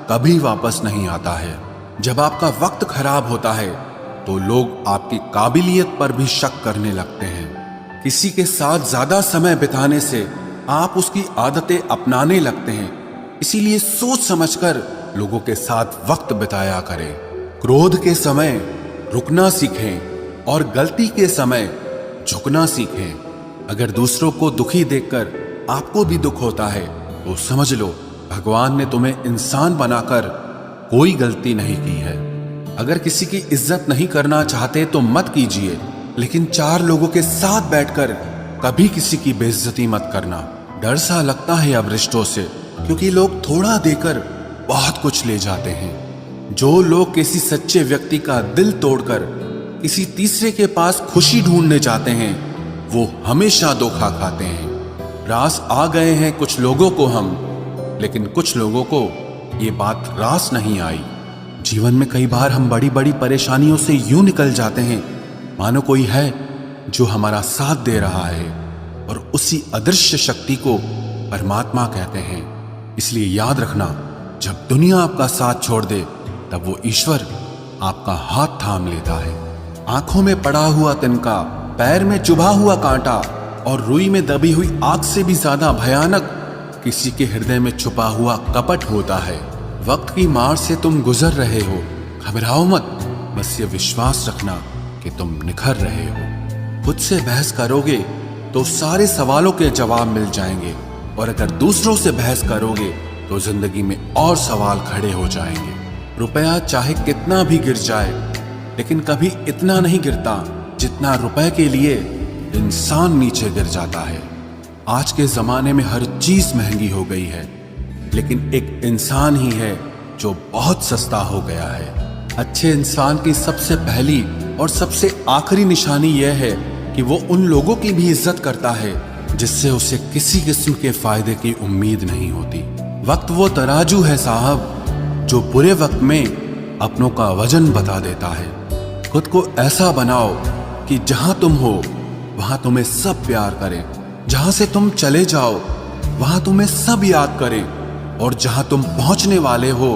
कभी वापस नहीं आता है। जब आपका वक्त खराब होता है तो लोग आपकी काबिलियत पर भी शक करने लगते हैं। किसी के साथ ज्यादा समय बिताने से आप उसकी आदतें अपनाने लगते हैं। इसीलिए सोच समझकर लोगों के साथ वक्त बिताया करें। क्रोध के समय रुकना सीखें और गलती के समय झुकना सीखें। अगर दूसरों को दुखी देखकर आपको भी दुख होता है तो समझ लो भगवान ने तुम्हें इंसान बनाकर कोई गलती नहीं की है। अगर किसी की इज्जत नहीं करना चाहते तो मत कीजिए, लेकिन चार लोगों के साथ बैठकर कभी किसी की बेइज्जती मत करना। डर सा लगता है अब रिश्तों से, क्योंकि लोग थोड़ा देकर बहुत कुछ ले जाते हैं। जो लोग किसी सच्चे व्यक्ति का दिल तोड़कर किसी तीसरे के पास खुशी ढूंढने जाते हैं वो हमेशा धोखा खाते हैं। रास आ गए हैं कुछ लोगों को हम, लेकिन कुछ लोगों को ये बात रास नहीं आई। जीवन में कई बार हम बड़ी बड़ी परेशानियों से यूं निकल जाते हैं मानो कोई है जो हमारा साथ दे रहा है, और उसी अदृश्य शक्ति को परमात्मा कहते हैं। इसलिए याद रखना, जब दुनिया आपका साथ छोड़ दे तब वो ईश्वर आपका हाथ थाम लेता है। आंखों में पड़ा हुआ तिनका, पैर में चुभा हुआ कांटा और रुई में दबी हुई आग से भी ज्यादा भयानक किसी के हृदय में छुपा हुआ कपट होता है। वक्त की मार से तुम गुजर रहे हो, घबराओ मत, बस ये विश्वास रखना कि तुम निखर रहे हो। खुद से बहस करोगे तो सारे सवालों के जवाब मिल जाएंगे, और अगर दूसरों से बहस करोगे तो जिंदगी में और सवाल खड़े हो जाएंगे। रुपया चाहे कितना भी गिर जाए, लेकिन कभी इतना नहीं गिरता जितना रुपए के लिए इंसान नीचे गिर जाता है। आज के जमाने में हर चीज महंगी हो गई है, लेकिन एक इंसान ही है जो बहुत सस्ता हो गया है। अच्छे इंसान की सबसे पहली और सबसे आखिरी निशानी यह है कि वो उन लोगों की भी इज्जत करता है जिससे उसे किसी किस्म के फायदे की उम्मीद नहीं होती। वक्त वो तराजू है साहब जो बुरे वक्त में अपनों का वजन बता देता है। खुद को ऐसा बनाओ कि जहां तुम हो वहां तुम्हें सब प्यार करें, जहां से तुम चले जाओ वहां तुम्हें सब याद करें, और जहां तुम पहुंचने वाले हो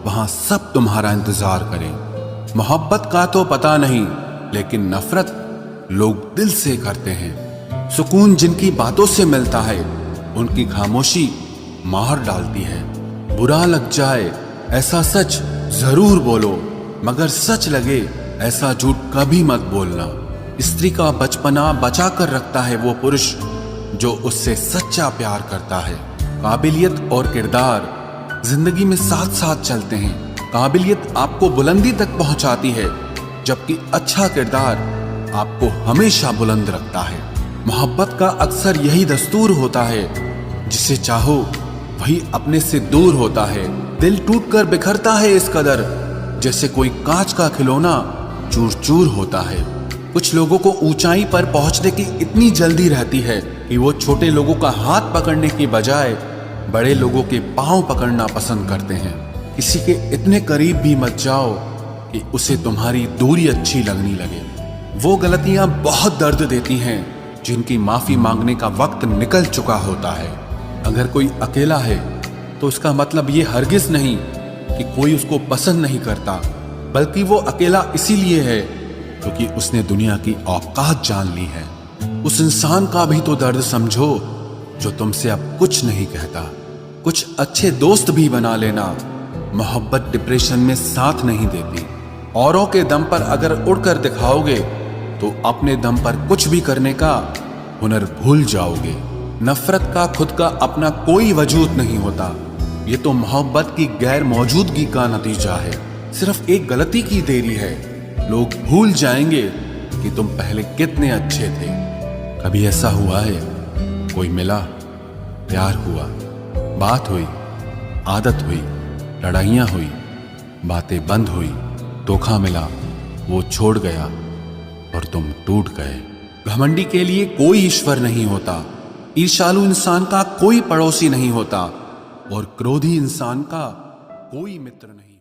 वहां सब तुम्हारा इंतजार करें। मोहब्बत का तो पता नहीं, लेकिन नफरत लोग दिल से करते हैं। सुकून जिनकी बातों से मिलता है उनकी खामोशी मार डालती है। बुरा लग जाए ऐसा सच जरूर बोलो, मगर सच लगे ऐसा झूठ कभी मत बोलना। स्त्री का बचपना बचा कर रखता है वो पुरुष जो उससे सच्चा प्यार करता है। काबिलियत और किरदार जिंदगी में साथ साथ चलते हैं। काबिलियत आपको बुलंदी तक पहुंचाती है, जबकि अच्छा किरदार आपको हमेशा बुलंद रखता है। मोहब्बत का अक्सर यही दस्तूर होता है, जिसे चाहो वही अपने से दूर होता है। दिल टूटकर बिखरता है इस कदर जैसे कोई कांच का खिलौना चूर चूर होता है। कुछ लोगों को ऊंचाई पर पहुंचने की इतनी जल्दी रहती है कि वो छोटे लोगों का हाथ पकड़ने की बजाय बड़े लोगों के पांव पकड़ना पसंद करते हैं। किसी के इतने करीब भी मत जाओ कि उसे तुम्हारी दूरी अच्छी लगने लगे। वो गलतियां बहुत दर्द देती हैं जिनकी माफी मांगने का वक्त निकल चुका होता है। अगर कोई अकेला है तो इसका मतलब ये हरगिज नहीं कि कोई उसको पसंद नहीं करता, बल्कि वो अकेला इसीलिए है क्योंकि उसने दुनिया की औकात जान ली है। उस इंसान का भी तो दर्द समझो जो तुमसे अब कुछ नहीं कहता। कुछ अच्छे दोस्त भी बना लेना। मोहब्बत डिप्रेशन में साथ नहीं देती। औरों के दम पर अगर उड़कर दिखाओगे तो अपने दम पर कुछ भी करने का हुनर भूल जाओगे। नफरत का खुद का अपना कोई वजूद नहीं होता। ये तो मोहब्बत की गैर मौजूदगी का नतीजा है। सिर्फ एक गलती की देरी है। लोग भूल जाएंगे कि तुम पहले कितने अच्छे थे। कभी ऐसा हुआ है कोई मिला, प्यार हुआ, बात हुई, आदत हुई, लड़ाइयाँ हुई, बातें बंद हुई, धोखा मिला, वो छोड़ गया और तुम टूट गए। घमंडी के लिए कोई ईश्वर नहीं होता। ईर्ष्यालु इंसान का कोई पड़ोसी नहीं होता, और क्रोधी इंसान का कोई मित्र नहीं।